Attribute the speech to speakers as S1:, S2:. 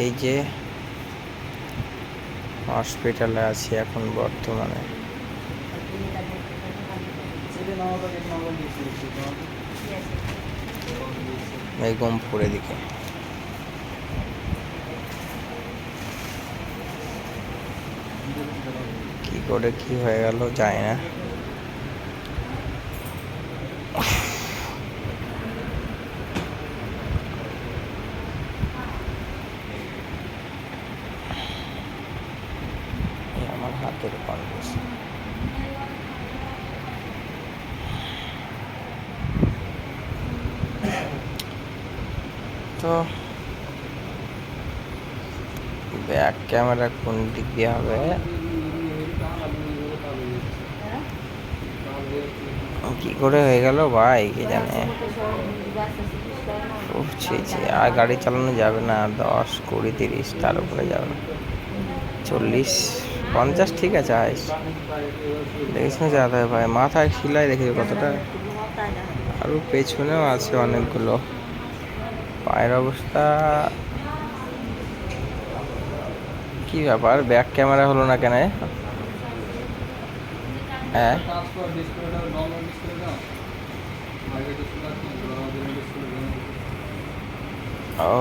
S1: এই যে হসপিটালে আছি এখন বর্তমানে। বেগমপুর এদিকে। কি করে কি হয়ে গেল জানি না। আমার হাতের কনফিউজ। তো ব্যাক ক্যামেরা কোন দিক দিয়ে হবে কি করে হয়ে গেল ভাই কে জানে। আর গাড়ি চালানো যাবে না, 10, 20, 30 তার উপরে যাবে না। 40, 50 ঠিক আছে। দেখিস না যাতে হয় ভাই, মাথায় খিলাই দেখি কতটা। আরও পেছনেও আছে অনেকগুলো। পায়ের অবস্থা কি ব্যাপার, ব্যাক ক্যামেরা হলো না কেন? হ্যাঁ ও